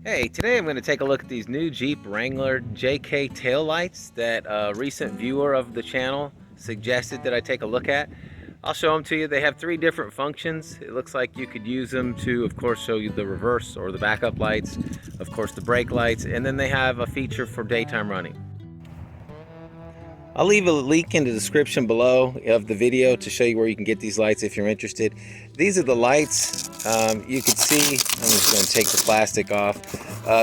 Hey, today I'm going to take a look at these new Jeep Wrangler JK taillights that a recent viewer of the channel suggested that I take a look at. I'll show them to you. They have three different functions. It looks like you could use them to, of course, show you the reverse or the backup lights, of course the brake lights, and then they have a feature for daytime running. I'll leave a link in the description below of the video to show you where you can get these lights if you're interested. These are the lights. You can see, I'm just going to take the plastic off.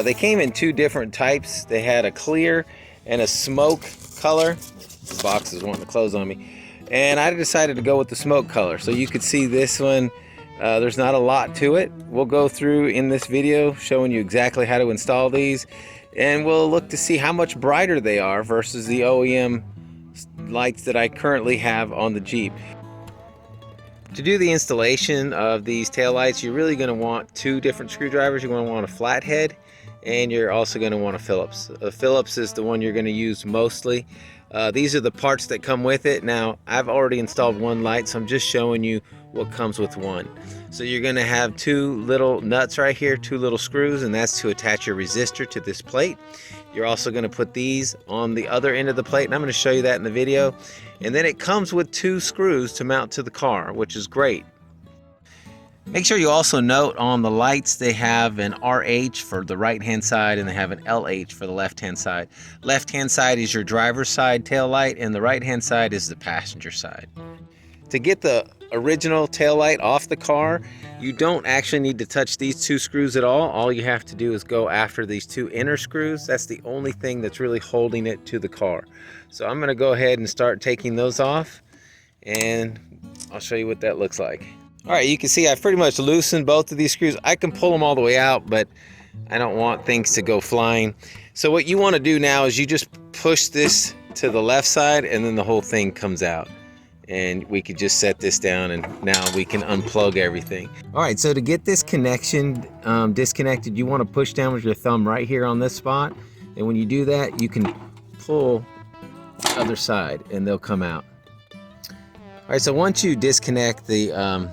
They came in two different types. They had a clear and a smoke color. The box is wanting to close on me. And I decided to go with the smoke color. So you could see this one, there's not a lot to it. We'll go through in this video showing you exactly how to install these. And we'll look to see how much brighter they are versus the OEM lights that I currently have on the Jeep. To do the installation of these taillights, you're really going to want two different screwdrivers. You're going to want a flathead, and you're also going to want a Phillips. A Phillips is the one you're going to use mostly. These are the parts that come with it. Now, I've already installed one light, so I'm just showing you what comes with one. So you're going to have two little nuts right here, two little screws, and that's to attach your resistor to this plate. You're also going to put these on the other end of the plate, and I'm going to show you that in the video. And then it comes with two screws to mount to the car, which is great. Make sure you also note on the lights they have an RH for the right hand side and they have an LH for the left hand side. Left hand side is your driver's side tail light and the right hand side is the passenger side. To get the original tail light off the car, you don't actually need to touch these two screws at all. All you have to do is go after these two inner screws. That's the only thing that's really holding it to the car. So I'm going to go ahead and start taking those off and I'll show you what that looks like. All right, you can see I've pretty much loosened both of these screws. I can pull them all the way out, but I don't want things to go flying. So what you want to do now is you just push this to the left side and then the whole thing comes out. And we could just set this down and now we can unplug everything. All right, so to get this connection disconnected, you want to push down with your thumb right here on this spot. And when you do that, you can pull the other side and they'll come out. All right, so once you disconnect the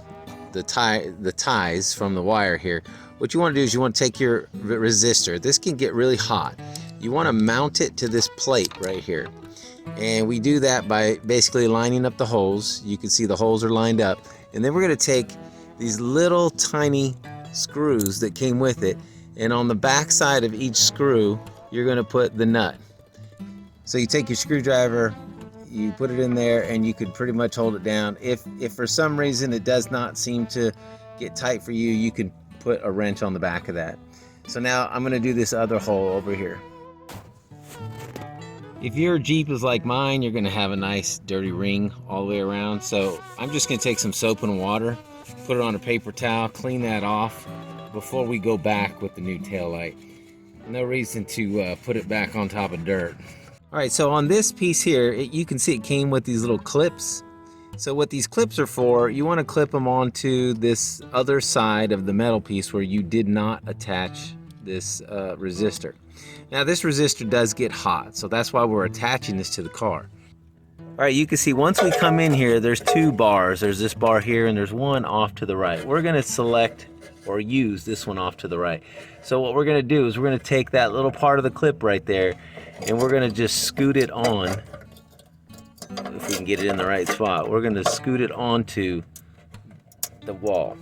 ties from the wire here, what you want to do is you want to take your resistor. This can get really hot. You want to mount it to this plate right here. And we do that by basically lining up the holes. You can see the holes are lined up. And then we're going to take these little tiny screws that came with it. And on the back side of each screw, you're going to put the nut. So you take your screwdriver, you put it in there, and you could pretty much hold it down. If for some reason it does not seem to get tight for you, you can put a wrench on the back of that. So now I'm going to do this other hole over here. If your Jeep is like mine, you're going to have a nice dirty ring all the way around. So I'm just going to take some soap and water, put it on a paper towel, clean that off before we go back with the new taillight. No reason to put it back on top of dirt. All right, so on this piece here, you can see it came with these little clips. So what these clips are for, you want to clip them onto this other side of the metal piece where you did not attach this resistor. Now this resistor does get hot, so that's why we're attaching this to the car. All right, you can see once we come in here, there's two bars. There's this bar here and there's one off to the right. We're going to select or use this one off to the right. So what we're going to do is we're going to take that little part of the clip right there and we're going to just scoot it on. If we can get it in the right spot, we're going to scoot it onto the wall.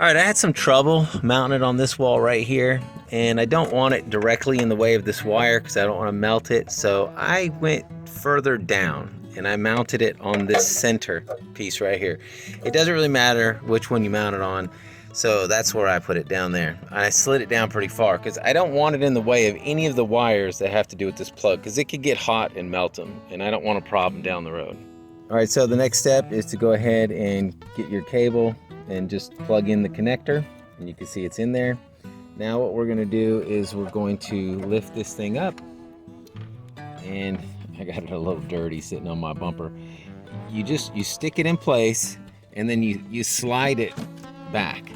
All right, I had some trouble mounting it on this wall right here, and I don't want it directly in the way of this wire because I don't want to melt it. So I went further down and I mounted it on this center piece right here. It doesn't really matter which one you mount it on, so that's where I put it down there. I slid it down pretty far because I don't want it in the way of any of the wires that have to do with this plug because it could get hot and melt them, and I don't want a problem down the road. All right, so the next step is to go ahead and get your cable and just plug in the connector, and you can see it's in there. Now what we're going to do is we're going to lift this thing up, and I got it a little dirty sitting on my bumper. You stick it in place and then you slide it back,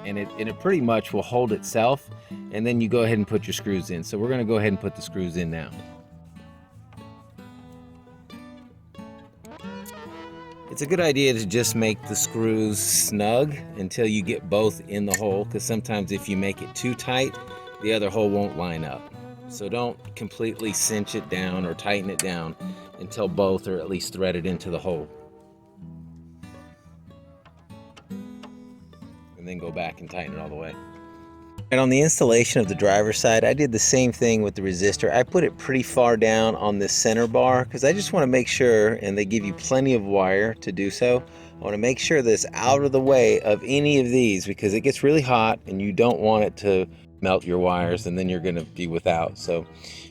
and it pretty much will hold itself, and then you go ahead and put your screws in. So we're going to go ahead and put the screws in now. It's a good idea to just make the screws snug until you get both in the hole, because sometimes if you make it too tight, the other hole won't line up. So don't completely cinch it down or tighten it down until both are at least threaded into the hole. And then go back and tighten it all the way. And on the installation of the driver's side, I did the same thing with the resistor. I put it pretty far down on this center bar because I just want to make sure, and they give you plenty of wire to do so, I want to make sure that it's out of the way of any of these because it gets really hot and you don't want it to melt your wires and then you're going to be without. So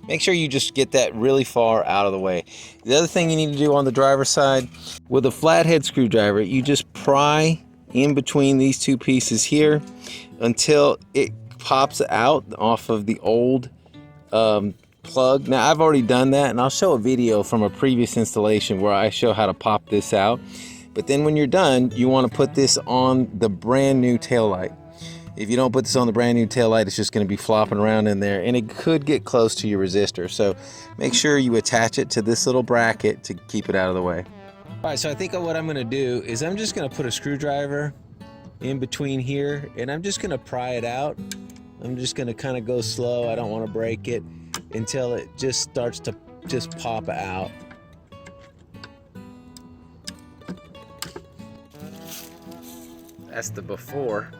make sure you just get that really far out of the way. The other thing you need to do on the driver's side, with a flathead screwdriver, you just pry in between these two pieces here until it pops out off of the old plug. Now I've already done that, and I'll show a video from a previous installation where I show how to pop this out. But then when you're done, you want to put this on the brand new taillight. If you don't put this on the brand new taillight, it's just going to be flopping around in there, and it could get close to your resistor. So make sure you attach it to this little bracket to keep it out of the way. All right, so I think what I'm going to do is I'm just going to put a screwdriver in between here, and I'm just going to pry it out. I'm just going to kind of go slow. I don't want to break it until it just starts to just pop out. That's the before.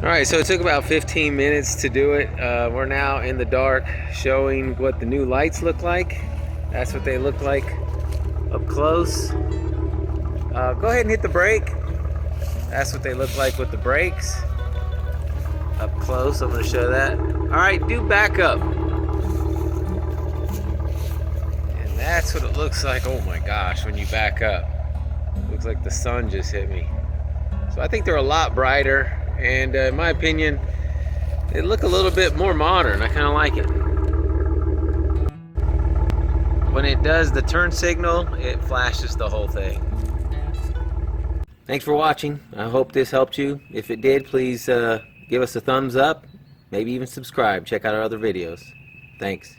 All right, so it took about 15 minutes to do it. We're now in the dark showing what the new lights look like. That's what they look like up close. Go ahead and hit the brake. That's what they look like with the brakes. Up close, I'm gonna show that. All right, do backup. And that's what it looks like, oh my gosh, when you back up. Looks like the sun just hit me. So I think they're a lot brighter. And in my opinion, they look a little bit more modern. I kind of like it. When it does the turn signal, it flashes the whole thing. Thanks for watching. I hope this helped you. If it did, please give us a thumbs up, maybe even subscribe. Check out our other videos. Thanks.